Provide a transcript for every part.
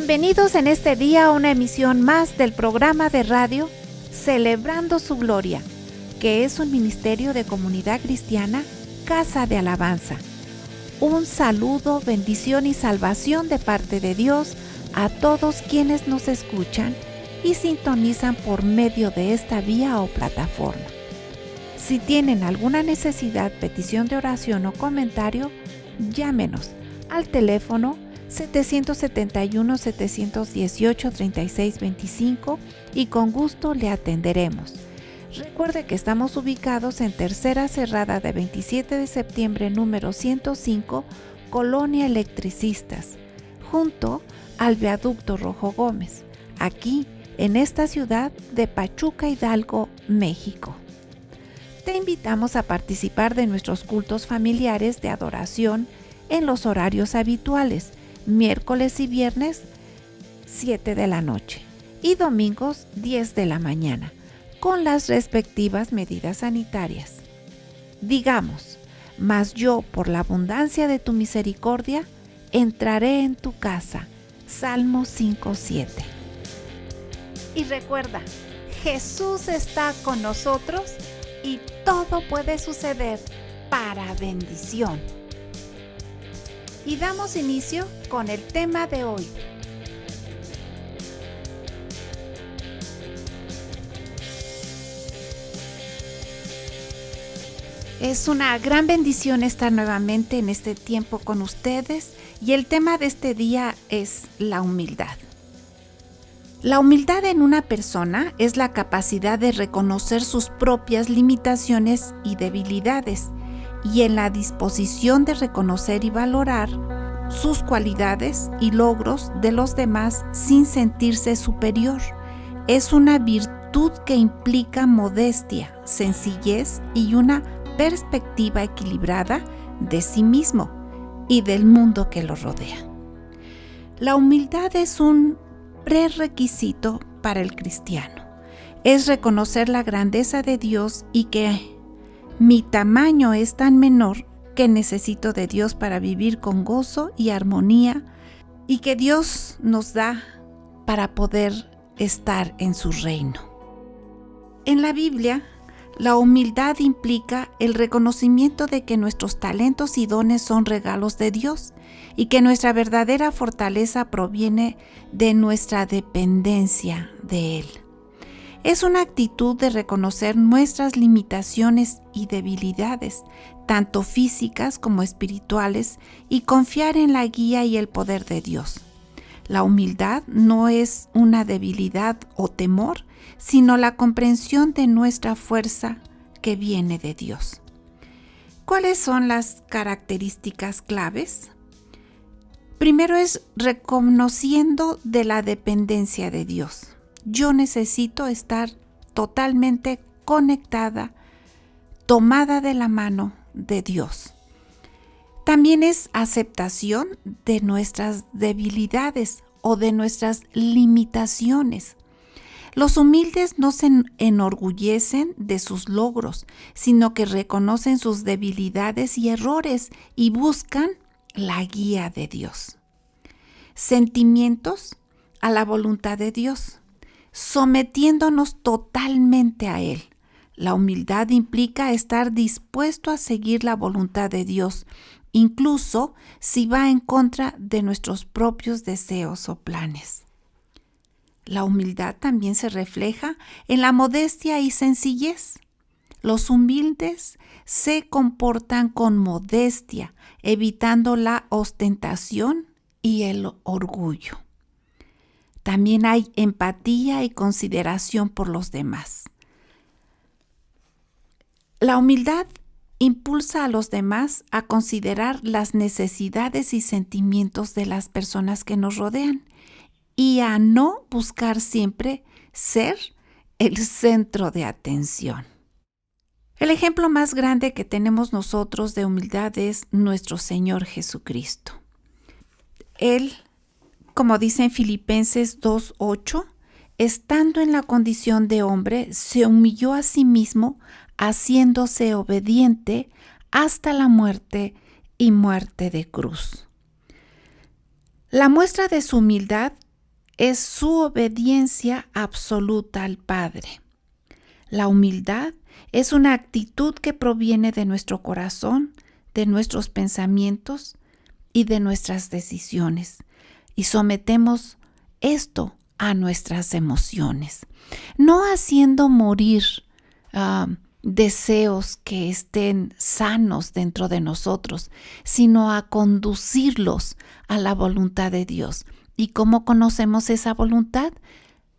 Bienvenidos en este día a una emisión más del programa de radio Celebrando su Gloria, que es un ministerio de comunidad cristiana, Casa de Alabanza. Un saludo, bendición y salvación de parte de Dios a todos quienes nos escuchan y sintonizan por medio de esta vía o plataforma. Si tienen alguna necesidad, petición de oración o comentario, llámenos al teléfono 771-718-3625 y con gusto le atenderemos. Recuerde que estamos ubicados en Tercera Cerrada de 27 de septiembre número 105, Colonia Electricistas, junto al Viaducto Rojo Gómez, aquí en esta ciudad de Pachuca, Hidalgo, México. Te invitamos a participar de nuestros cultos familiares de adoración en los horarios habituales, miércoles y viernes 7 de la noche y domingos 10 de la mañana, con las respectivas medidas sanitarias. Digamos, mas yo por la abundancia de tu misericordia entraré en tu casa. Salmo 5:7. Y recuerda, Jesús está con nosotros y todo puede suceder para bendición. Y damos inicio con el tema de hoy. Es una gran bendición estar nuevamente en este tiempo con ustedes y el tema de este día es la humildad. La humildad en una persona es la capacidad de reconocer sus propias limitaciones y debilidades y en la disposición de reconocer y valorar sus cualidades y logros de los demás sin sentirse superior. Es una virtud que implica modestia, sencillez y una perspectiva equilibrada de sí mismo y del mundo que lo rodea. La humildad es un prerequisito para el cristiano. Es reconocer la grandeza de Dios y que mi tamaño es tan menor que necesito de Dios para vivir con gozo y armonía y que Dios nos da para poder estar en su reino. En la Biblia, la humildad implica el reconocimiento de que nuestros talentos y dones son regalos de Dios y que nuestra verdadera fortaleza proviene de nuestra dependencia de Él. Es una actitud de reconocer nuestras limitaciones y debilidades, tanto físicas como espirituales, y confiar en la guía y el poder de Dios. La humildad no es una debilidad o temor, sino la comprensión de nuestra fuerza que viene de Dios. ¿Cuáles son las características claves? Primero es reconociendo de la dependencia de Dios. Yo necesito estar totalmente conectada, tomada de la mano de Dios. También es aceptación de nuestras debilidades o de nuestras limitaciones. Los humildes no se enorgullecen de sus logros, sino que reconocen sus debilidades y errores y buscan la guía de Dios. Sentimientos a la voluntad de Dios, sometiéndonos totalmente a Él. La humildad implica estar dispuesto a seguir la voluntad de Dios, incluso si va en contra de nuestros propios deseos o planes. La humildad también se refleja en la modestia y sencillez. Los humildes se comportan con modestia, evitando la ostentación y el orgullo. También hay empatía y consideración por los demás. La humildad impulsa a los demás a considerar las necesidades y sentimientos de las personas que nos rodean y a no buscar siempre ser el centro de atención. El ejemplo más grande que tenemos nosotros de humildad es nuestro Señor Jesucristo. Él, como dice en Filipenses 2:8, estando en la condición de hombre, se humilló a sí mismo, haciéndose obediente hasta la muerte y muerte de cruz. La muestra de su humildad es su obediencia absoluta al Padre. La humildad es una actitud que proviene de nuestro corazón, de nuestros pensamientos y de nuestras decisiones. Y sometemos esto a nuestras emociones, no haciendo morir deseos que estén sanos dentro de nosotros, sino a conducirlos a la voluntad de Dios. ¿Y cómo conocemos esa voluntad?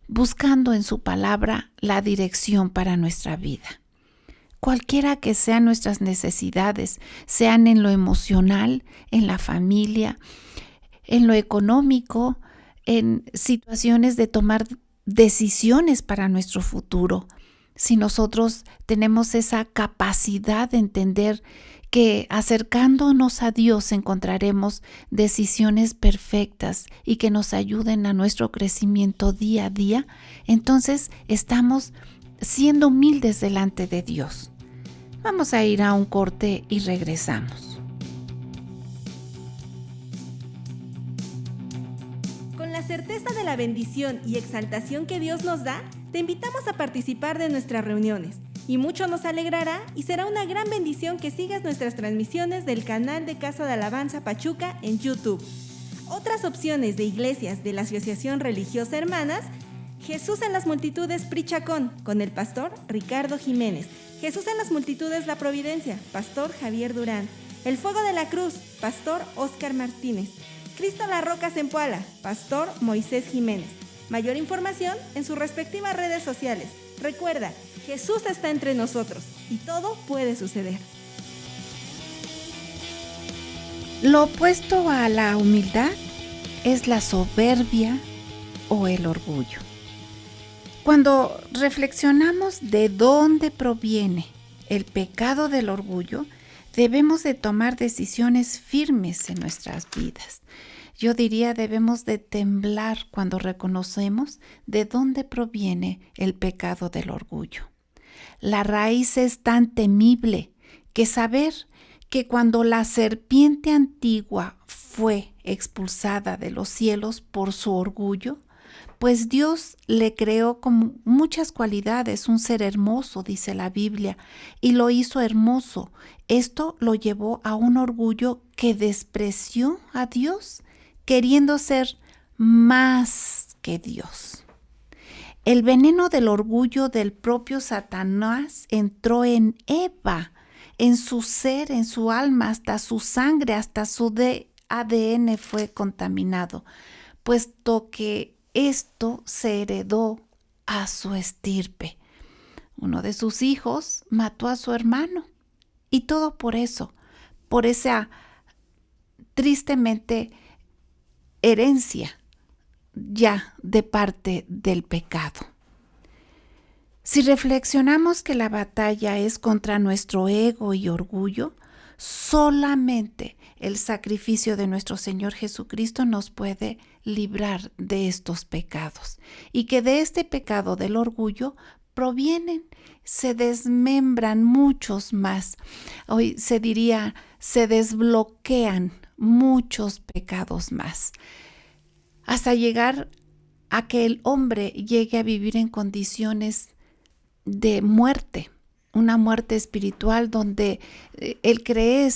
Buscando en su palabra la dirección para nuestra vida. Cualquiera que sean nuestras necesidades, sean en lo emocional, en la familia, en lo económico, en situaciones de tomar decisiones para nuestro futuro. Si nosotros tenemos esa capacidad de entender que acercándonos a Dios encontraremos decisiones perfectas y que nos ayuden a nuestro crecimiento día a día, entonces estamos siendo humildes delante de Dios. Vamos a ir a un corte y regresamos. Con la certeza de la bendición y exaltación que Dios nos da, te invitamos a participar de nuestras reuniones. Y mucho nos alegrará y será una gran bendición que sigas nuestras transmisiones del canal de Casa de Alabanza Pachuca en YouTube. Otras opciones de iglesias de la Asociación Religiosa Hermanas: Jesús en las Multitudes Prichacón, con el pastor Ricardo Jiménez. Jesús en las Multitudes La Providencia, pastor Javier Durán. El Fuego de la Cruz, pastor Óscar Martínez. Cristo la Roca Zempoala, pastor Moisés Jiménez. Mayor información en sus respectivas redes sociales. Recuerda, Jesús está entre nosotros y todo puede suceder. Lo opuesto a la humildad es la soberbia o el orgullo. Cuando reflexionamos de dónde proviene el pecado del orgullo, debemos de tomar decisiones firmes en nuestras vidas. Yo diría, debemos de temblar cuando reconocemos de dónde proviene el pecado del orgullo. La raíz es tan temible que saber que cuando la serpiente antigua fue expulsada de los cielos por su orgullo, pues Dios le creó con muchas cualidades, un ser hermoso, dice la Biblia, y lo hizo hermoso. Esto lo llevó a un orgullo que despreció a Dios, queriendo ser más que Dios. El veneno del orgullo del propio Satanás entró en Eva, en su ser, en su alma, hasta su sangre, hasta su ADN fue contaminado, puesto que esto se heredó a su estirpe. Uno de sus hijos mató a su hermano, y todo por eso, por esa tristemente herencia ya de parte del pecado. Si reflexionamos que la batalla es contra nuestro ego y orgullo, solamente el sacrificio de nuestro Señor Jesucristo nos puede librar de estos pecados, y que de este pecado del orgullo provienen, se desmembran muchos más. Hoy se diría, se desbloquean muchos pecados más, hasta llegar a que el hombre llegue a vivir en condiciones de muerte, una muerte espiritual donde él cree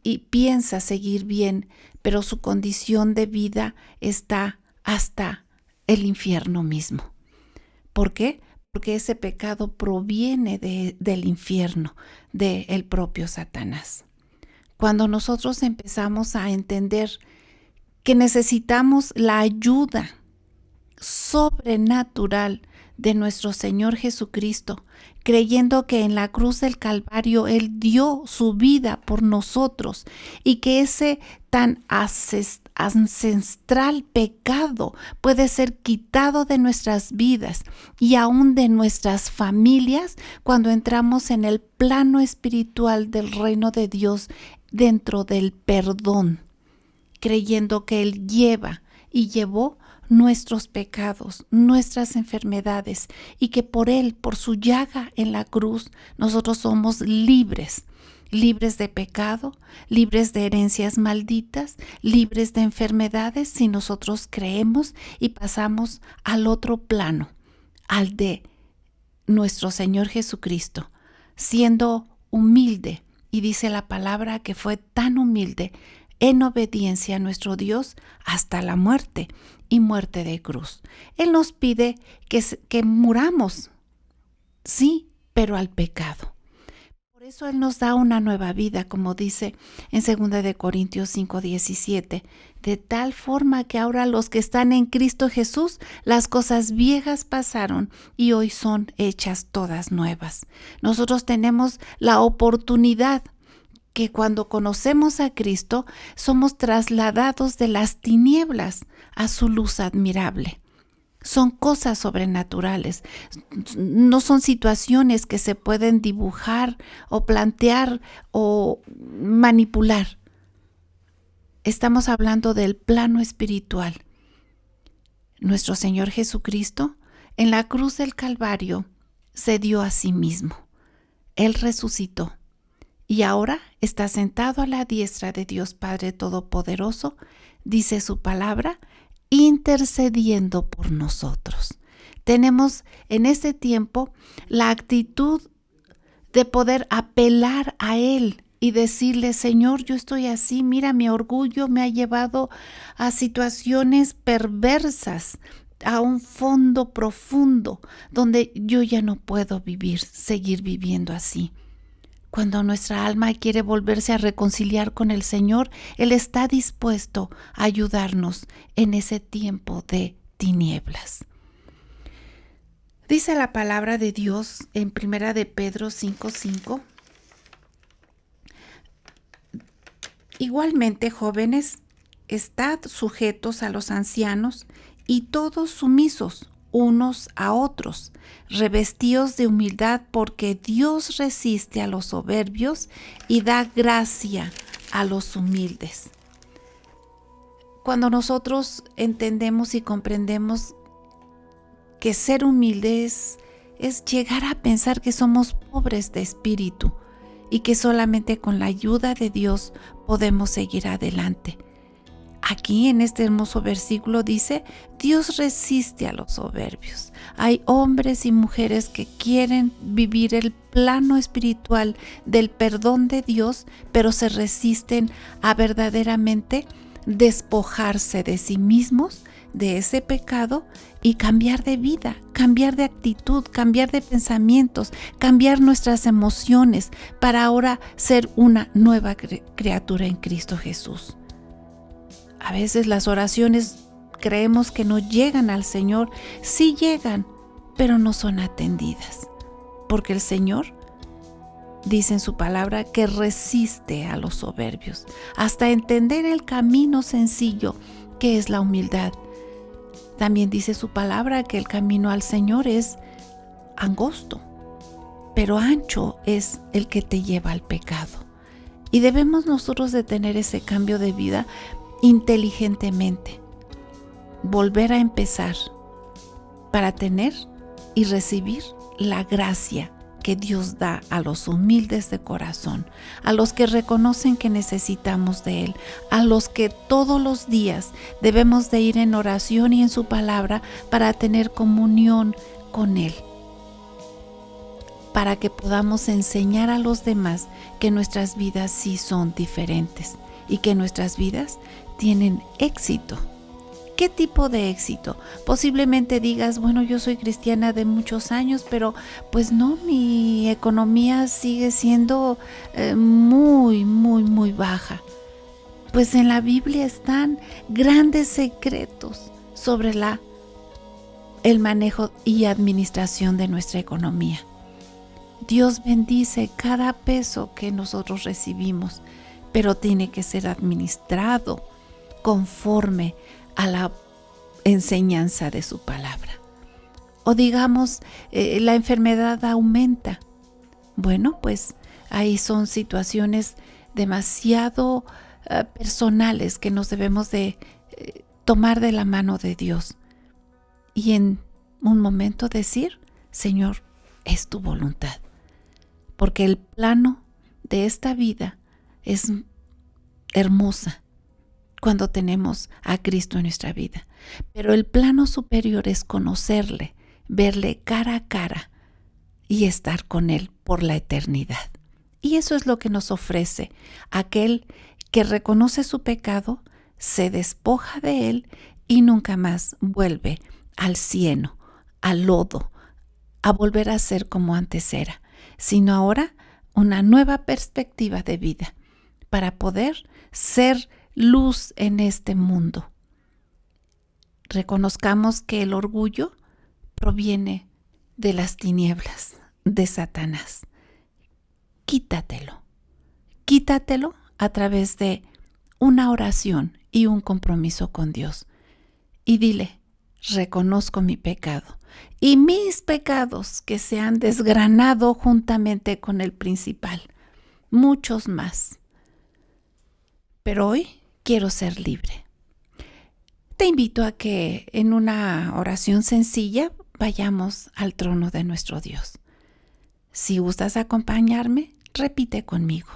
y piensa seguir bien, pero su condición de vida está hasta el infierno mismo. ¿Por qué? Porque ese pecado proviene del infierno, del propio Satanás. Cuando nosotros empezamos a entender que necesitamos la ayuda sobrenatural de nuestro Señor Jesucristo, creyendo que en la cruz del Calvario Él dio su vida por nosotros, y que ese tan ancestral pecado puede ser quitado de nuestras vidas y aún de nuestras familias cuando entramos en el plano espiritual del reino de Dios dentro del perdón, creyendo que Él lleva y llevó nuestros pecados, nuestras enfermedades, y que por Él, por su llaga en la cruz, nosotros somos libres libres de pecado, libres de herencias malditas, libres de enfermedades si nosotros creemos y pasamos al otro plano, al de nuestro Señor Jesucristo, siendo humilde. Y dice la palabra que fue tan humilde en obediencia a nuestro Dios hasta la muerte y muerte de cruz. Él nos pide que muramos, sí, pero al pecado. Por eso Él nos da una nueva vida, como dice en 2 de Corintios 5:17, de tal forma que ahora los que están en Cristo Jesús, las cosas viejas pasaron y hoy son hechas todas nuevas. Nosotros tenemos la oportunidad que cuando conocemos a Cristo, somos trasladados de las tinieblas a su luz admirable. Son cosas sobrenaturales, no son situaciones que se pueden dibujar o plantear o manipular. Estamos hablando del plano espiritual. Nuestro Señor Jesucristo, en la cruz del Calvario, se dio a sí mismo. Él resucitó y ahora está sentado a la diestra de Dios Padre Todopoderoso, dice su palabra, intercediendo por nosotros. Tenemos en este tiempo la actitud de poder apelar a Él y decirle: Señor, yo estoy así, mira, mi orgullo me ha llevado a situaciones perversas, a un fondo profundo donde yo ya no puedo seguir viviendo así. Cuando nuestra alma quiere volverse a reconciliar con el Señor, Él está dispuesto a ayudarnos en ese tiempo de tinieblas. Dice la palabra de Dios en 1 de Pedro 5:5. Igualmente, jóvenes, estad sujetos a los ancianos y todos sumisos unos a otros, revestidos de humildad, porque Dios resiste a los soberbios y da gracia a los humildes. Cuando nosotros entendemos y comprendemos que ser humildes es llegar a pensar que somos pobres de espíritu y que solamente con la ayuda de Dios podemos seguir adelante. Aquí en este hermoso versículo dice: Dios resiste a los soberbios. Hay hombres y mujeres que quieren vivir el plano espiritual del perdón de Dios, pero se resisten a verdaderamente despojarse de sí mismos, de ese pecado, y cambiar de vida, cambiar de actitud, cambiar de pensamientos, cambiar nuestras emociones para ahora ser una nueva criatura en Cristo Jesús. A veces las oraciones creemos que no llegan al Señor. Sí llegan, pero no son atendidas, porque el Señor dice en su palabra que resiste a los soberbios, hasta entender el camino sencillo que es la humildad. También dice su palabra que el camino al Señor es angosto, pero ancho es el que te lleva al pecado. Y debemos nosotros de tener ese cambio de vida inteligentemente, volver a empezar para tener y recibir la gracia que Dios da a los humildes de corazón, a los que reconocen que necesitamos de Él, a los que todos los días debemos de ir en oración y en su palabra para tener comunión con Él, para que podamos enseñar a los demás que nuestras vidas sí son diferentes y que nuestras vidas tienen éxito. ¿Qué tipo de éxito? Posiblemente digas: bueno, yo soy cristiana de muchos años, pero pues no, mi economía sigue siendo muy baja. Pues en la Biblia están grandes secretos sobre el manejo y administración de nuestra economía. Dios bendice cada peso que nosotros recibimos, pero tiene que ser administrado conforme a la enseñanza de su palabra. O digamos, la enfermedad aumenta. Bueno, pues ahí son situaciones demasiado personales que nos debemos de tomar de la mano de Dios y en un momento decir: Señor, es tu voluntad. Porque el plano de esta vida es hermosa cuando tenemos a Cristo en nuestra vida. Pero el plano superior es conocerle, verle cara a cara y estar con Él por la eternidad. Y eso es lo que nos ofrece aquel que reconoce su pecado, se despoja de él y nunca más vuelve al cieno, al lodo, a volver a ser como antes era, sino ahora una nueva perspectiva de vida para poder ser luz en este mundo. Reconozcamos que el orgullo proviene de las tinieblas, de Satanás. Quítatelo a través de una oración y un compromiso con Dios. Y dile, reconozco mi pecado y mis pecados que se han desgranado juntamente con el principal, muchos más. Pero hoy quiero ser libre. Te invito a que en una oración sencilla vayamos al trono de nuestro Dios. Si gustas acompañarme, repite conmigo.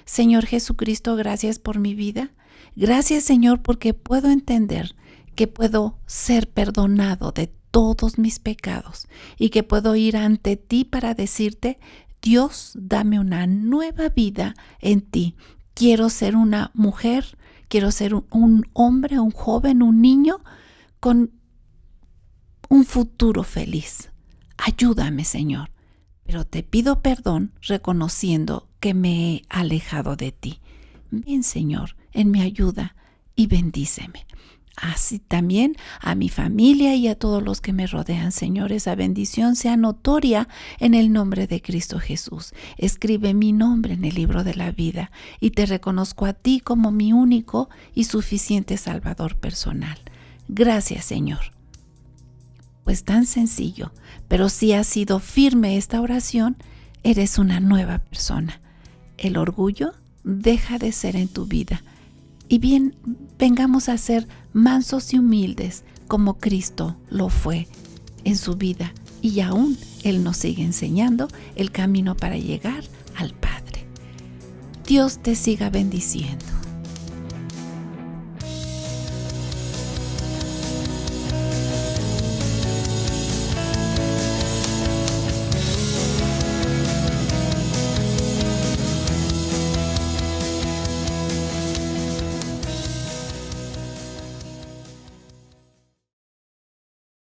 Señor Jesucristo, gracias por mi vida. Gracias, Señor, porque puedo entender que puedo ser perdonado de todos mis pecados y que puedo ir ante ti para decirte, Dios, dame una nueva vida en ti. Quiero ser una mujer, quiero ser un hombre, un joven, un niño con un futuro feliz. Ayúdame, Señor. Pero te pido perdón reconociendo que me he alejado de ti. Ven, Señor, en mi ayuda y bendíceme. Así también a mi familia y a todos los que me rodean, Señor, esa bendición sea notoria en el nombre de Cristo Jesús. Escribe mi nombre en el libro de la vida y te reconozco a ti como mi único y suficiente Salvador personal. Gracias, Señor. Pues tan sencillo, pero si has sido firme esta oración, eres una nueva persona. El orgullo deja de ser en tu vida. Y bien, vengamos a ser mansos y humildes como Cristo lo fue en su vida. Y aún Él nos sigue enseñando el camino para llegar al Padre. Dios te siga bendiciendo.